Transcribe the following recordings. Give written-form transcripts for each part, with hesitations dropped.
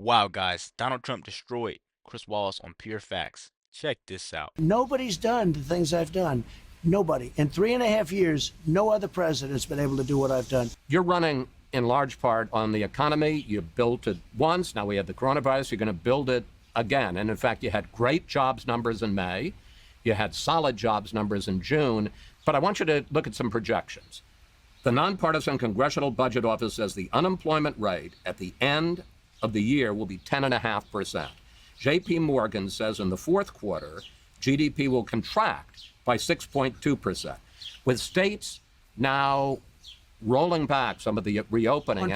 Wow, guys, Donald Trump destroyed Chris Wallace on pure facts. Check this out. Nobody's done the things I've done. Nobody. In 3.5 years, no other president's been able to do what I've done. You're running in large part on the economy. You built it once. Now we have the coronavirus. You're going to build it again. And in fact, you had great jobs numbers in May. You had solid jobs numbers in June. But I want you to look at some projections. The Nonpartisan Congressional Budget Office says the unemployment rate at the end of the year will be 10.5%. J.P. Morgan says in the fourth quarter, GDP will contract by 6.2%. With states now rolling back some of the reopening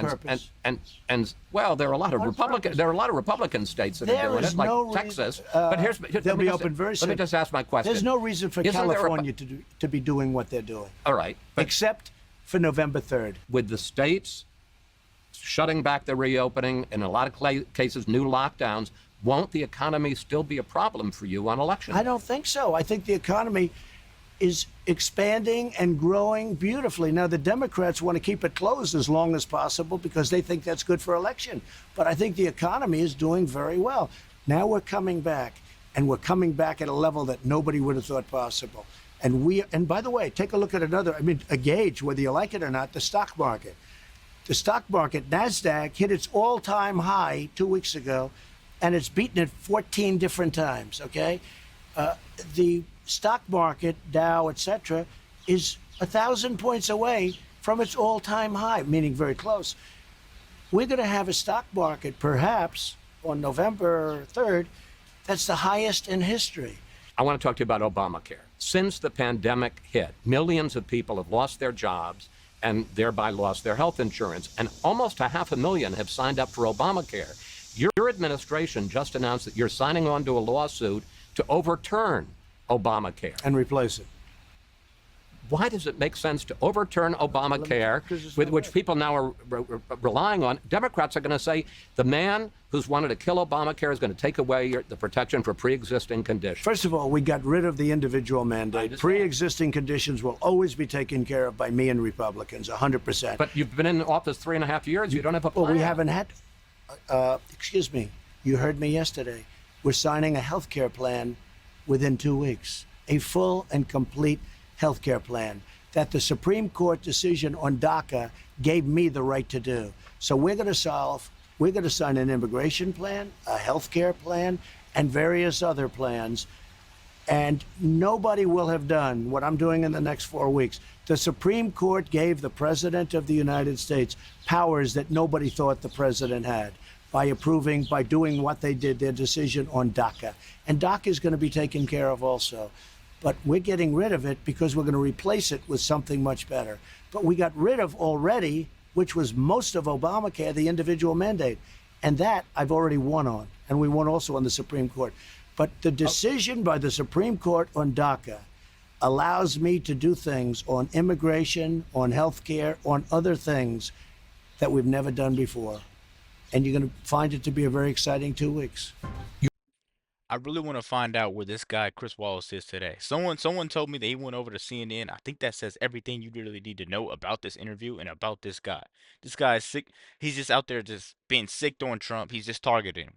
and well, there are a lot of Republican states that are doing it, like Texas. But they'll be open very soon. Let me just ask my question. There's no reason for California to be doing what they're doing. All right, except for November 3rd. With the states shutting back the reopening, in a lot of cases, new lockdowns, won't the economy still be a problem for you on election day? I don't think so. I think the economy is expanding and growing beautifully. Now, the Democrats want to keep it closed as long as possible because they think that's good for election. But I think the economy is doing very well. Now we're coming back, and we're coming back at a level that nobody would have thought possible. And by the way, take a look at a gauge, whether you like it or not, the stock market. The stock market, NASDAQ, hit its all-time high 2 weeks ago, and it's beaten it 14 different times, okay? The stock market, Dow, et cetera, is 1,000 points away from its all-time high, meaning very close. We're going to have a stock market, perhaps, on November 3rd, that's the highest in history. I want to talk to you about Obamacare. Since the pandemic hit, millions of people have lost their jobs and thereby lost their health insurance, and almost 500,000 have signed up for Obamacare. Your administration just announced that you're signing on to a lawsuit to overturn Obamacare. And replace it. Why does it make sense to overturn Obamacare, with which people now are relying on? Democrats are going to say the man who's wanted to kill Obamacare is going to take away the protection for pre-existing conditions. First of all, we got rid of the individual mandate. Pre-existing conditions will always be taken care of by me and Republicans, 100%. But you've been in office 3.5 years. You don't have a plan. Well, we haven't had... excuse me. You heard me yesterday. We're signing a health care plan within 2 weeks. A full and complete health care plan that the Supreme Court decision on DACA gave me the right to do. So we're going to sign an immigration plan, a health care plan, and various other plans. And nobody will have done what I'm doing in the next 4 weeks. The Supreme Court gave the President of the United States powers that nobody thought the President had by doing what they did, their decision on DACA. And DACA is going to be taken care of also. But we're getting rid of it because we're going to replace it with something much better. But we got rid of already, which was most of Obamacare, the individual mandate. And that I've already won on. And we won also on the Supreme Court. But the decision by the Supreme Court on DACA allows me to do things on immigration, on health care, on other things that we've never done before. And you're going to find it to be a very exciting 2 weeks. I really want to find out where this guy Chris Wallace is today. Someone told me that he went over to CNN. I think that says everything you really need to know about this interview and about this guy. This guy is sick. He's just out there just being sick on Trump. He's just targeting him.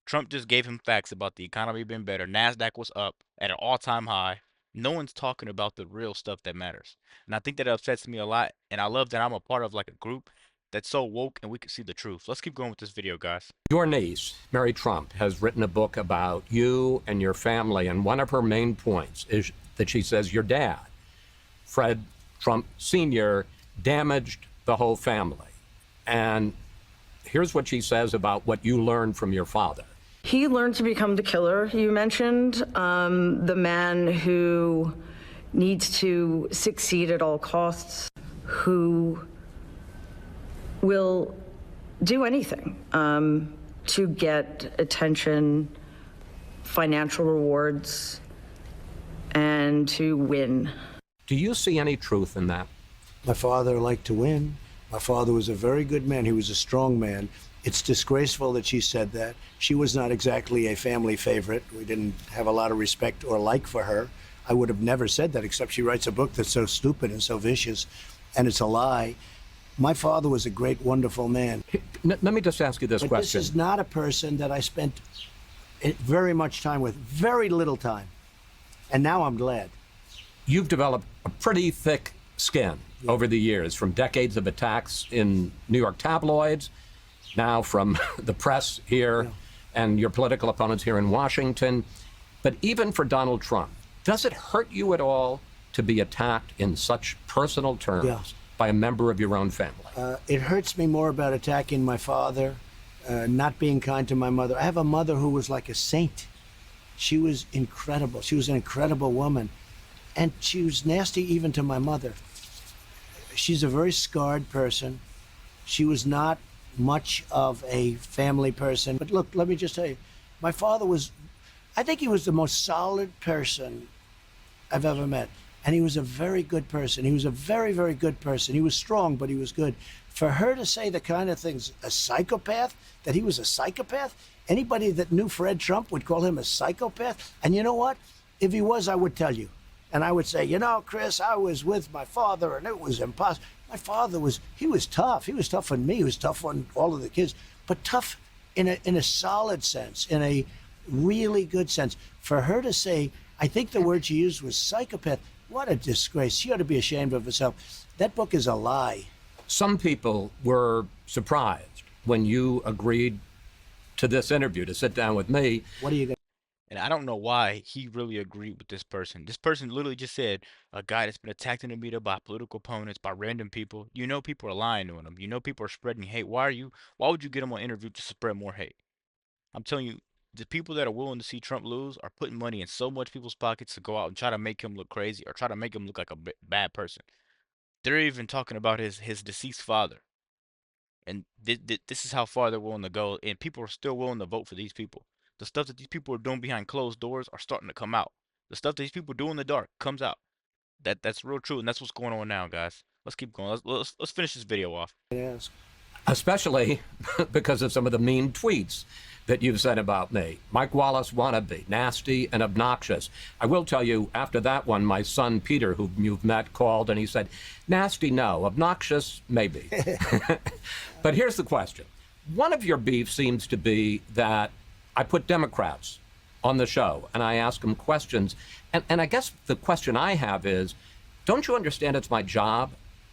Trump just gave him facts about the economy being better. NASDAQ was up at an all-time high. No one's talking about the real stuff that matters. And I think that upsets me a lot. And I love that I'm a part of like a group that's so woke and we can see the truth. Let's keep going with this video, guys. Your niece, Mary Trump, has written a book about you and your family, and one of her main points is that she says your dad, Fred Trump Sr., damaged the whole family. And here's what she says about what you learned from your father. He learned to become the killer you mentioned, the man who needs to succeed at all costs, who will do anything to get attention, financial rewards, and to win. Do you see any truth in that? My father liked to win. My father was a very good man. He was a strong man. It's disgraceful that she said that. She was not exactly a family favorite. We didn't have a lot of respect or like for her. I would have never said that, except she writes a book that's so stupid and so vicious, and it's a lie. My father was a great, wonderful man. Let me just ask you this But this question. is not a person that I spent very much time with, very little time. And now I'm glad. You've developed a pretty thick skin over the years, from decades of attacks in New York tabloids, now from the press here, and your political opponents here in Washington. But even for Donald Trump, does it hurt you at all to be attacked in such personal terms Yeah. by a member of your own family? It hurts me more about attacking my father, not being kind to my mother. I have a mother who was like a saint. She was incredible. She was an incredible woman. And she was nasty even to my mother. She's a very scarred person. She was not much of a family person. But look, let me just tell you, my father was, I think he was the most solid person I've ever met. And he was a very good person. He was a very, very good person. He was strong, but he was good. For her to say the kind of things, a psychopath, that he was a psychopath, anybody that knew Fred Trump would call him a psychopath. And you know what? If he was, I would tell you. And I would say, you know, Chris, I was with my father and it was impossible. My father he was tough. He was tough on me. He was tough on all of the kids, but tough in a solid sense, in a really good sense. For her to say, I think the word she used was psychopath. What a disgrace. She ought to be ashamed of herself. That book is a lie. Some people were surprised when you agreed to this interview, to sit down with me. What are you going And I don't know why he really agreed with this person. This person literally just said a guy that's been attacked in the media by political opponents, by random people. You know people are lying to him. You know people are spreading hate. Why would you get him on interview to spread more hate? I'm telling you, the people that are willing to see Trump lose are putting money in so much people's pockets to go out and try to make him look crazy or try to make him look like a bad person. They're even talking about his deceased father. And this is how far they're willing to go. And people are still willing to vote for these people. The stuff that these people are doing behind closed doors are starting to come out. The stuff that these people do in the dark comes out. That's real true, and that's what's going on now, guys. Let's keep going. Let's finish this video off. to ask? Especially because of some of the mean tweets that you've said about me. Mike Wallace wannabe, nasty and obnoxious. I will tell you, after that one, my son Peter, who you've met, called and he said, nasty, no, obnoxious, maybe. But here's the question. One of your beefs seems to be that I put Democrats on the show and I ask them questions. And I guess the question I have is, don't you understand it's my job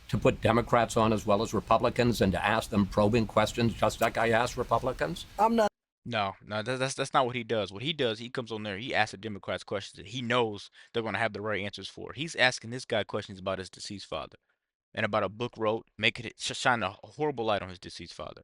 to put Democrats on as well as Republicans and to ask them probing questions just like I ask Republicans? I'm not. No, no, that's not what he does. What he does, he comes on there, he asks the Democrats questions that he knows they're going to have the right answers for. He's asking this guy questions about his deceased father and about a book wrote, making it shine a horrible light on his deceased father.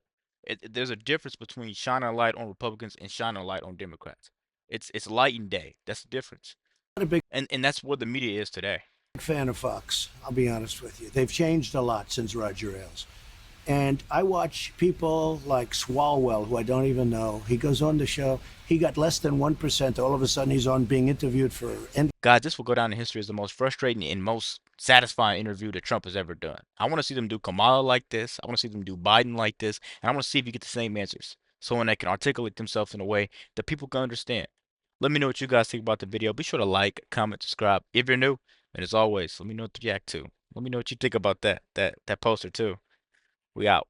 There's a difference between shining a light on Republicans and shining a light on Democrats. It's light and day. That's the difference. Not a big And that's what the media is today. fan of Fox. I'll be honest with you. They've changed a lot since Roger Ailes. And I watch people like Swalwell, who I don't even know. He goes on the show. He got less than 1%. All of a sudden, he's on being interviewed for. Guys, this will go down in history as the most frustrating and most satisfying interview that Trump has ever done. I want to see them do Kamala like this. I want to see them do Biden like this. And I want to see if you get the same answers. Someone that can articulate themselves in a way that people can understand. Let me know what you guys think about the video. Be sure to like, comment, subscribe if you're new. And as always, let me know what to react to. Let me know what you think about that poster too. We out.